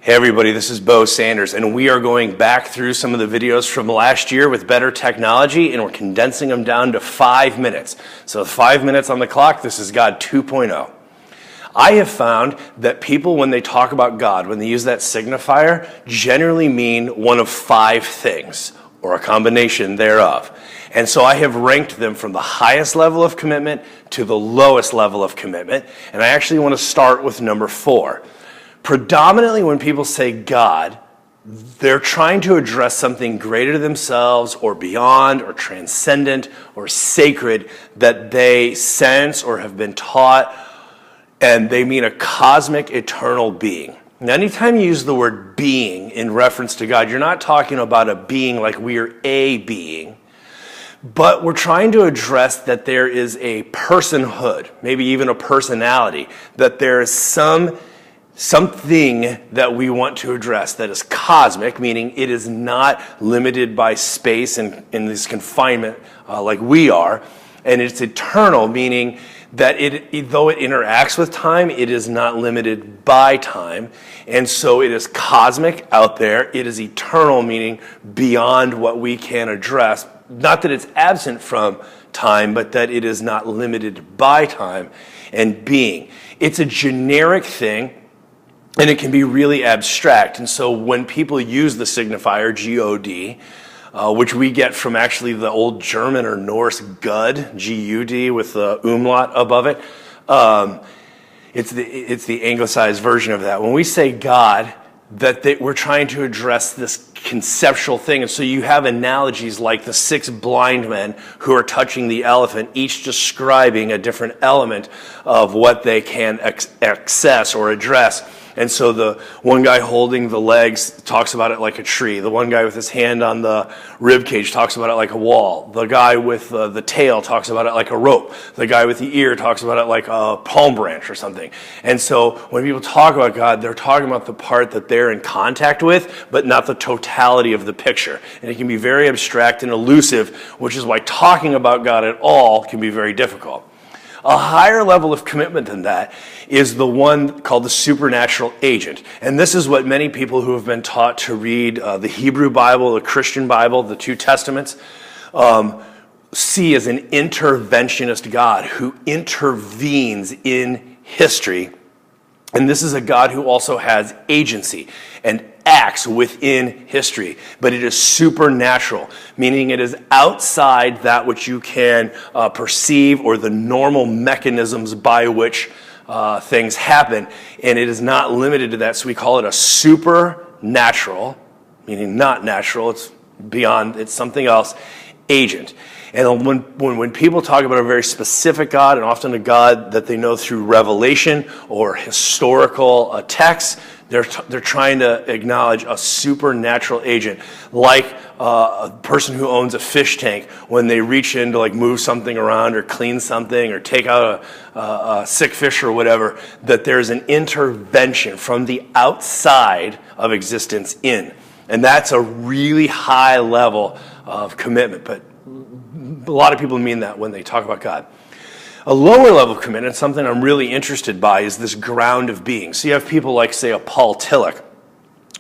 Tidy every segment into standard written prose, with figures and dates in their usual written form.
Hey everybody, this is Bo Sanders, and we are going back through some of the videos from last year with better technology, and we're condensing them down to 5 minutes. So 5 minutes on the clock, this is God 2.0. I have found that people, when they talk about God, when they use that signifier, generally mean one of 5 things, or a combination thereof. And so I have ranked them from the highest level of commitment to the lowest level of commitment, and I actually want to start with number 4. Predominantly when people say God, they're trying to address something greater to themselves or beyond or transcendent or sacred that they sense or have been taught, and they mean a cosmic eternal being. Now, anytime you use the word being in reference to God, you're not talking about a being like we're a being, but we're trying to address that there is a personhood, maybe even a personality, that there is something that we want to address that is cosmic, meaning it is not limited by space and in this confinement like we are, and it's eternal, meaning that though it interacts with time, it is not limited by time, and so it is cosmic out there. It is eternal, meaning beyond what we can address. Not that it's absent from time, but that it is not limited by time and being. It's a generic thing, and it can be really abstract. And so when people use the signifier, G-O-D, which we get from actually the old German or Norse Gud, G-U-D, with the umlaut above it, it's the anglicized version of that. When we say God, we're trying to address this conceptual thing. And so you have analogies like the 6 blind men who are touching the elephant, each describing a different element of what they can access or address. And so the one guy holding the legs talks about it like a tree. The one guy with his hand on the rib cage talks about it like a wall. The guy with the tail talks about it like a rope. The guy with the ear talks about it like a palm branch or something. And so when people talk about God, they're talking about the part that they're in contact with, but not the totality of the picture. And it can be very abstract and elusive, which is why talking about God at all can be very difficult. A higher level of commitment than that is the one called the supernatural agent. And this is what many people who have been taught to read the Hebrew Bible, the Christian Bible, the 2 Testaments, see as an interventionist God who intervenes in history. And this is a God who also has agency and acts within history, but it is supernatural, meaning it is outside that which you can perceive or the normal mechanisms by which things happen, and it is not limited to that, so we call it a supernatural, meaning not natural, it's beyond, it's something else, agent. And when people talk about a very specific God, and often a God that they know through revelation or historical texts, they're trying to acknowledge a supernatural agent, like a person who owns a fish tank. When they reach in to like move something around or clean something or take out a sick fish or whatever, that there's an intervention from the outside of existence in. And that's a really high level of commitment, but a lot of people mean that when they talk about God. A lower level of commitment, something I'm really interested by, is this ground of being. So you have people like, say, a Paul Tillich,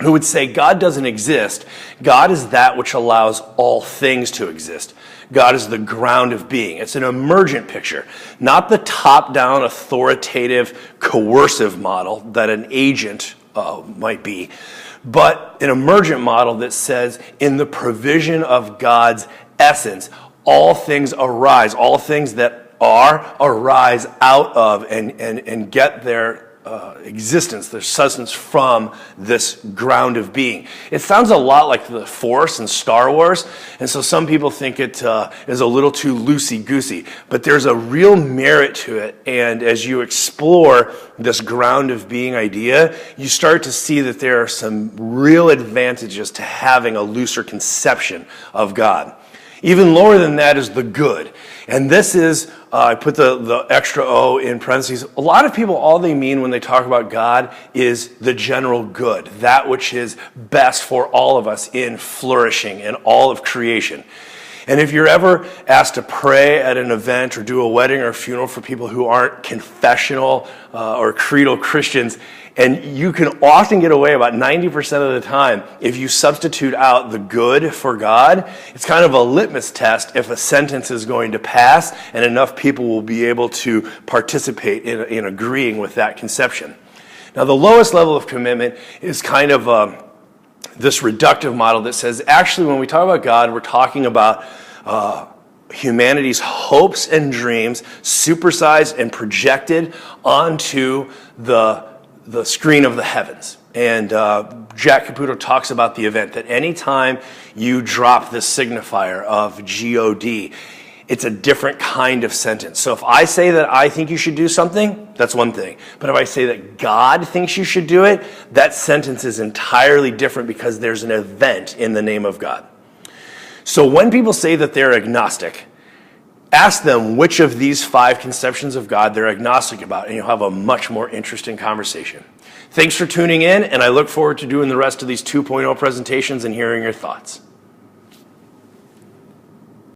who would say God doesn't exist. God is that which allows all things to exist. God is the ground of being. It's an emergent picture, not the top-down, authoritative, coercive model that an agent might be, but an emergent model that says in the provision of God's essence, all things arise, all things that arise out of and get their existence, their substance from this ground of being. It sounds a lot like the Force in Star Wars, and so some people think it is a little too loosey-goosey, but there's a real merit to it, and as you explore this ground of being idea, you start to see that there are some real advantages to having a looser conception of God. Even lower than that is the good. And this is, I put the extra O in parentheses. A lot of people, all they mean when they talk about God is the general good, that which is best for all of us in flourishing in all of creation. And if you're ever asked to pray at an event or do a wedding or a funeral for people who aren't confessional or creedal Christians, and you can often get away about 90% of the time if you substitute out the good for God, it's kind of a litmus test if a sentence is going to pass and enough people will be able to participate in agreeing with that conception. Now, the lowest level of commitment is kind of this reductive model that says, actually, when we talk about God, we're talking about humanity's hopes and dreams supersized and projected onto the screen of the heavens. And Jack Caputo talks about the event that anytime you drop this signifier of God, it's a different kind of sentence. So if I say that I think you should do something, that's one thing. But if I say that God thinks you should do it, that sentence is entirely different because there's an event in the name of God. So when people say that they're agnostic, ask them which of these 5 conceptions of God they're agnostic about, and you'll have a much more interesting conversation. Thanks for tuning in, and I look forward to doing the rest of these 2.0 presentations and hearing your thoughts.